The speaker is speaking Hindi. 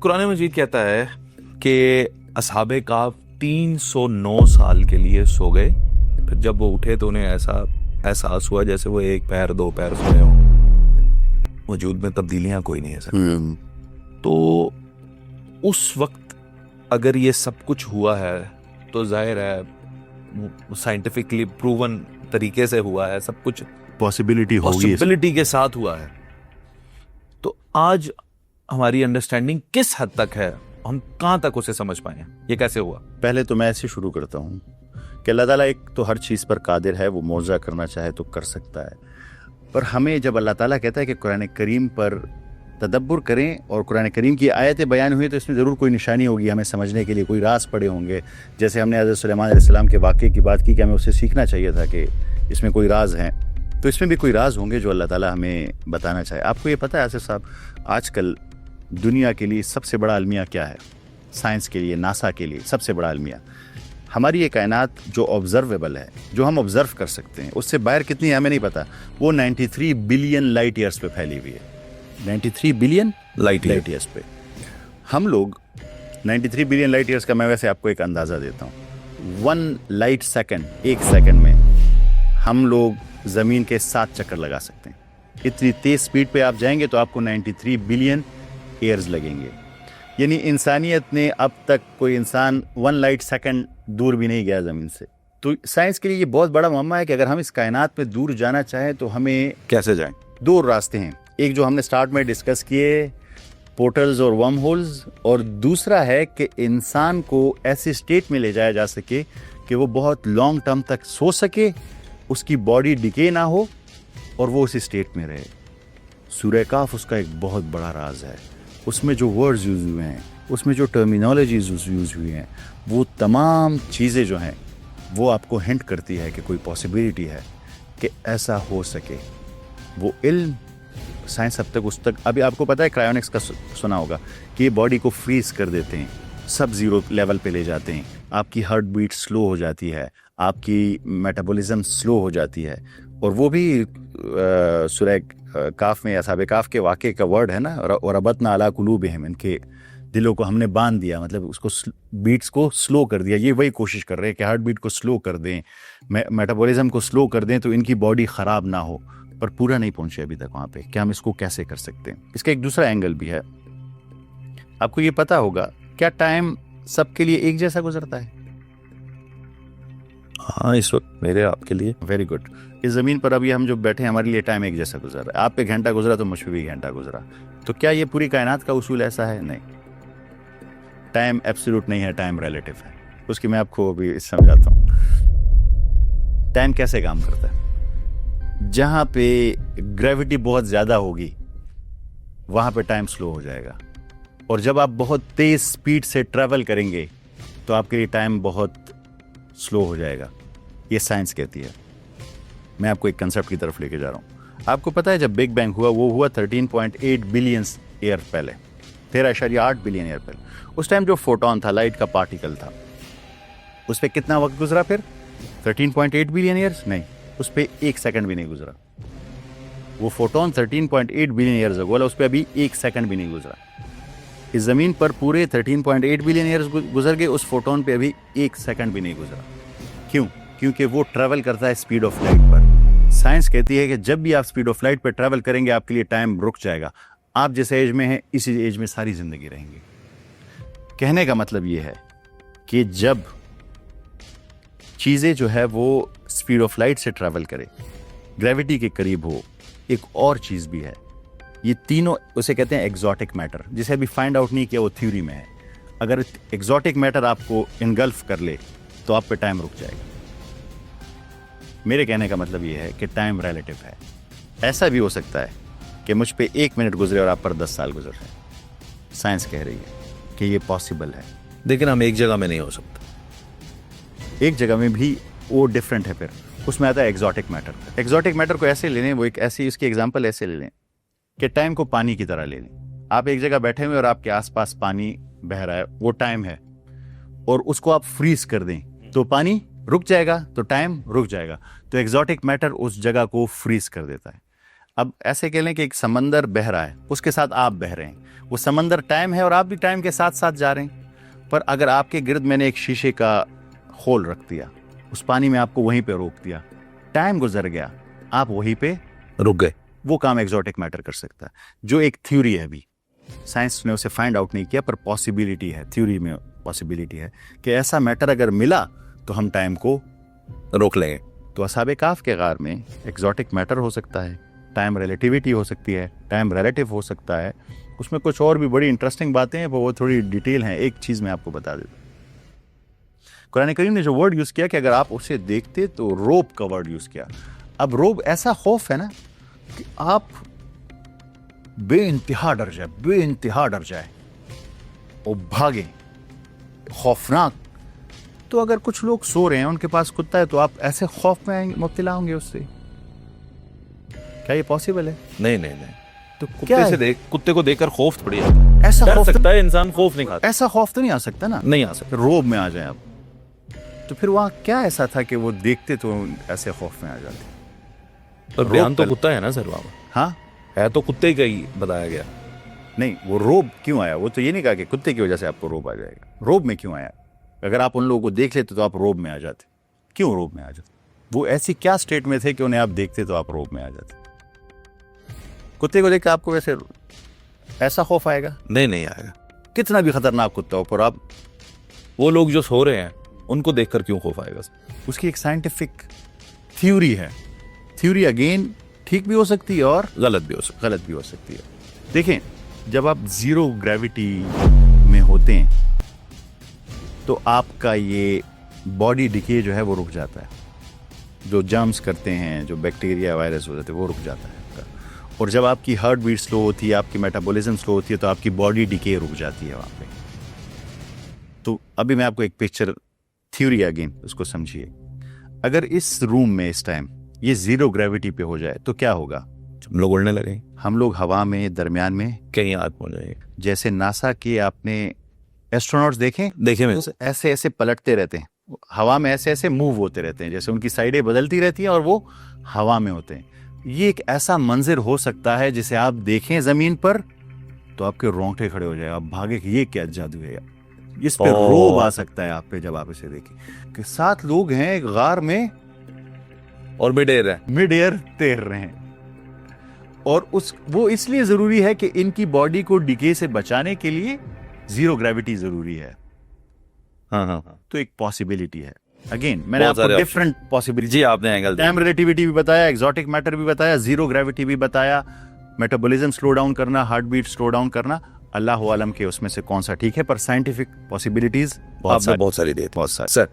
कुरान मजीद कहता है कि असहाबे काफ 309 साल के लिए सो गए। फिर जब वो उठे तो उन्हें ऐसा एहसास हुआ जैसे वो एक पैर दो पैर सोए हों। वजूद में तब्दीलियां कोई नहीं है सर। तो उस वक्त अगर ये सब कुछ हुआ है तो जाहिर है साइंटिफिकली प्रूवन तरीके से हुआ है, सब कुछ पॉसिबिलिटी के साथ हुआ है। तो आज हमारी अंडरस्टैंडिंग किस हद तक है, हम कहां तक उसे समझ पाए, ये कैसे हुआ? पहले तो मैं ऐसे शुरू करता हूं कि अल्लाह ताला एक तो हर चीज़ पर कादिर है, वो मौज़ा करना चाहे तो कर सकता है। पर हमें जब अल्लाह ताला कहता है कि कुरान करीम पर तदब्बुर करें और कुरान करीम की आयतें बयान हुई तो इसमें ज़रूर कोई निशानी होगी हमें समझने के लिए, कोई राज पड़े होंगे। जैसे हमने हज़रत सुलेमान अलैहिस्सलाम के वाक़े की बात की कि हमें उससे सीखना चाहिए था कि इसमें कोई राज हैं, तो इसमें भी कोई राज होंगे जो अल्लाह ताला हमें बताना चाहे। आपको ये पता है आसिफ साहब, आजकल दुनिया के लिए सबसे बड़ा अलमिया क्या है? साइंस के लिए, नासा के लिए सबसे बड़ा अलमिया हमारी ये कायनात जो ऑब्जर्वेबल है, जो हम ऑब्जर्व कर सकते हैं, उससे बाहर कितनी है हमें नहीं पता। वो 93 बिलियन लाइट ईयर्स पे फैली हुई है। 93 बिलियन लाइट ईयर्स पे हम लोग 93 बिलियन लाइट ईयर्स का मैं वैसे आपको एक अंदाज़ा देता हूँ। 1 लाइट सेकंड, 1 सेकंड में हम लोग ज़मीन के 7 चक्कर लगा सकते हैं। इतनी तेज़ स्पीड पे आप जाएंगे तो आपको 93 बिलियन ईयर्स लगेंगे। यानी इंसानियत ने अब तक कोई इंसान 1 लाइट सेकंड दूर भी नहीं गया ज़मीन से। तो साइंस के लिए ये बहुत बड़ा मामला है कि अगर हम इस कायनात में दूर जाना चाहें तो हमें कैसे जाएं? 2 रास्ते हैं। एक जो हमने स्टार्ट में डिस्कस किए, पोर्टल्स और वर्म होल्स, और दूसरा है कि इंसान को ऐसी स्टेट में ले जाया जा सके कि वो बहुत लॉन्ग टर्म तक सो सके, उसकी बॉडी डिके ना हो और वो उसी स्टेट में रहे। सूरह काफ उसका एक बहुत बड़ा राज है। उसमें जो वर्ड्स यूज़ हुए हैं, उसमें जो टर्मिनोलॉजीज यूज़ हुई हैं, वो तमाम चीज़ें जो हैं वो आपको हिंट करती है कि कोई पॉसिबिलिटी है कि ऐसा हो सके। वो इल्म साइंस अब तक उस तक, अभी आपको पता है क्रायोनिक्स का सुना होगा कि ये बॉडी को फ्रीज कर देते हैं, सब ज़ीरो लेवल पे ले जाते हैं, आपकी हार्ट बीट स्लो हो जाती है, आपकी मेटाबॉलिज्म स्लो हो जाती है। और वो भी सूरह काफ में, असहाबे काफ के वाक़े का वर्ड है ना, और रबतना अला कुलूबिहिम, इनके दिलों को हमने बांध दिया, मतलब उसको बीट्स को स्लो कर दिया। ये वही कोशिश कर रहे हैं कि हार्ट बीट को स्लो कर दें, मेटाबॉलिज्म को स्लो कर दें तो इनकी बॉडी ख़राब ना हो, पर पूरा नहीं पहुंचे अभी तक वहाँ पे कि हम इसको कैसे कर सकते हैं। इसका एक दूसरा एंगल भी है। आपको ये पता होगा क्या टाइम सबके लिए एक जैसा गुजरता है? हाँ, इस वक्त मेरे आपके लिए वेरी गुड। इस ज़मीन पर अभी हम जो बैठे हैं हमारे लिए टाइम एक जैसा गुजर रहा है। आप पे घंटा गुजरा तो मुझ पे भी घंटा गुजरा। तो क्या ये पूरी कायनात का उसूल ऐसा है? नहीं, टाइम एब्सोल्यूट नहीं है, टाइम रिलेटिव है। उसकी मैं आपको अभी समझाता हूँ। टाइम कैसे काम करता है? जहाँ पे ग्रेविटी बहुत ज़्यादा होगी वहाँ पे टाइम स्लो हो जाएगा, और जब आप बहुत तेज़ स्पीड से ट्रैवल करेंगे तो आपके लिए टाइम बहुत स्लो हो जाएगा। ये साइंस कहती है। मैं आपको एक कंसेप्ट की तरफ लेके जा रहा हूँ। आपको पता है जब बिग बैंग हुआ, वो हुआ 13.8 बिलियन ईयर पहले, 13.8 बिलियन ईयर पहले। उस टाइम जो फोटोन था, लाइट का पार्टिकल था, उस पर कितना वक्त गुजरा? फिर 13.8 बिलियन ईयर्स नहीं, उस पर 1 सेकंड भी नहीं गुजरा। वो फोटोन 13.8 बिलियन ईयर्स अगो वाला, उस पर अभी 1 सेकंड भी नहीं गुजरा। इस ज़मीन पर पूरे 13.8 बिलियन ईयर्स गुजर गए, उस फोटोन पे अभी 1 सेकंड भी नहीं गुजरा। क्यों? क्योंकि वो ट्रैवल करता है स्पीड ऑफ लाइट पर। साइंस कहती है कि जब भी आप स्पीड ऑफ लाइट पर ट्रैवल करेंगे आपके लिए टाइम रुक जाएगा। आप जिस एज में हैं इसी एज में सारी ज़िंदगी रहेंगे। कहने का मतलब ये है कि जब चीज़ें जो है वो स्पीड ऑफ लाइट से ट्रैवल करे, ग्रेविटी के करीब हो, एक और चीज़ भी है। ये तीनों उसे कहते हैं एग्जॉटिक मैटर, जिसे अभी फाइंड आउट नहीं किया, वो थ्योरी में है। अगर एग्जॉटिक मैटर आपको इनगल्फ कर ले तो आप पे टाइम रुक जाएगा। मेरे कहने का मतलब ये है कि टाइम रिलेटिव है। ऐसा भी हो सकता है कि मुझ पे 1 मिनट गुजरे और आप पर 10 साल गुजर जाए। साइंस कह रही है कि ये पॉसिबल है, लेकिन हम एक जगह में नहीं हो सकते। एक जगह में भी वो डिफरेंट है। फिर उसमें आता है एग्जॉटिक मैटर। एग्जॉटिक मैटर को ऐसे ले लें, वो एक ऐसी, इसकी एग्जांपल ऐसे ले लें कि टाइम को पानी की तरह ले लें। आप एक जगह बैठे हुए और आपके आसपास पानी बह रहा है, वो टाइम है, और उसको आप फ्रीज कर दें तो पानी रुक जाएगा, तो टाइम रुक जाएगा। तो एग्जॉटिक मैटर उस जगह को फ्रीज कर देता है। अब ऐसे कह लें कि एक समंदर बह रहा है, उसके साथ आप बह रहे हैं, वो समंदर टाइम है और आप भी टाइम के साथ साथ जा रहे हैं। पर अगर आपके गिर्द मैंने एक शीशे का होल रख दिया, उस पानी में आपको वहीं पे रोक दिया, टाइम गुजर गया, आप वहीं पे रुक गए। वो काम एग्जॉटिक मैटर कर सकता है, जो एक थ्योरी है। अभी साइंस ने उसे फाइंड आउट नहीं किया, पर पॉसिबिलिटी है, थ्योरी में पॉसिबिलिटी है कि ऐसा मैटर अगर मिला तो हम टाइम को रोक लेंगे। तो असहाबे काफ के गार में एग्जॉटिक मैटर हो सकता है, टाइम रिलेटिविटी हो सकती है, टाइम रिलेटिव हो सकता है, उसमें कुछ और भी बड़ी इंटरेस्टिंग बातें हैं, वो थोड़ी डिटेल हैं। एक चीज़ मैं आपको बता देता हूं, कुरान करीम ने जो वर्ड यूज़ किया कि अगर आप उसे देखते तो रोब का वर्ड यूज़ किया। अब रोब ऐसा खौफ है ना कि आप बेइंतहा डर जाए और भागे, खौफनाक। तो अगर कुछ लोग सो रहे हैं, उनके पास कुत्ता है, तो आप ऐसे खौफ में मुब्तला होंगे उससे? क्या ये पॉसिबल है? नहीं। तो कुत्ते को देखकर खौफ थोड़ी आता है। ऐसा डर खौफ सकता है इंसान, खौफ नहीं खाता। ऐसा खौफ तो नहीं आ सकता ना, नहीं आ सकता। रोब में आ जाए आप। तो फिर वहां क्या ऐसा था कि वो देखते तो ऐसे खौफ में आ जाते? पर बयान तो कुत्ता है ना सर वहां। हाँ, है तो कुत्ते का ही बताया गया। नहीं, वो रोब क्यों आया? वो तो ये नहीं कहा कि कुत्ते की वजह से आपको रोब आ जाएगा। रोब में क्यों आया? अगर आप उन लोगों को देख लेते तो आप रोब में आ जाते। क्यों रोब में आ जाते? वो ऐसी क्या स्टेट में थे कि उन्हें आप देखते तो आप रोब में आ जाते? कुत्ते को देख के आपको वैसे ऐसा खौफ आएगा? नहीं आएगा। कितना भी खतरनाक कुत्ता हो, पर आप वो लोग जो सो रहे हैं उनको देखकर क्यों खौफ आएगा? उसकी एक साइंटिफिक थ्योरी है। थ्योरी अगेन ठीक भी हो सकती है और गलत भी हो सकती है। देखें, जब आप जीरो ग्रेविटी में होते हैं तो आपका ये बॉडी डिके जो है वो रुक जाता है। जो जर्म्स करते हैं, जो बैक्टीरिया वायरस हो जाते हैं, वो रुक जाता है आपका। और जब आपकी हार्ट बीट स्लो होती है, आपकी मेटाबॉलिज्म स्लो होती है, तो आपकी बॉडी डिके रुक जाती है वहाँ पे। तो अभी मैं आपको एक पिक्चर, थ्योरी अगेन, उसको समझिए। अगर इस रूम में इस टाइम ये जीरो ग्रेविटी पे हो जाए तो क्या होगा? हम लोग उड़ने लगे, हम लोग हवा में, दरमियान में कहीं हाथ पहुंच जाएंगे। जैसे नासा के आपने एस्ट्रोनॉट्स देखे मैं तो ऐसे ऐसे पलटते रहते हैं, हवा में ऐसे ऐसे मूव होते रहते हैं, जैसे उनकी साइडें बदलती रहती हैं और वो हवा में होते हैं। ये एक ऐसा मंजर हो सकता है जिसे आप देखें जमीन पर तो आपके रोंगटे खड़े हो जाए, आप भागे कि ये क्या जादू है। इस पे रोब आ सकता है आप पे जब आप इसे देखें कि 7 लोग हैं एक गार में और मिड एयर तैर रहे हैं। और वो इसलिए जरूरी है कि इनकी बॉडी को डिके से बचाने के लिए जीरो ग्रेविटी जरूरी है। हाँ। तो एक पॉसिबिलिटी है। अगेन मैंने आपको डिफरेंट पॉसिबिलिटी, जी आपने एंगल, टाइम रिलेटिविटी भी बताया, एग्जॉटिक मैटर भी बताया, जीरो ग्रेविटी भी बताया, मेटाबॉलिज्म स्लो डाउन करना, हार्ट बीट स्लो डाउन करना। अल्लाह आलम के उसमें से कौन सा ठीक है, पर साइंटिफिक पॉसिबिलिटीज बहुत सारी देते। बहुत सारी। सर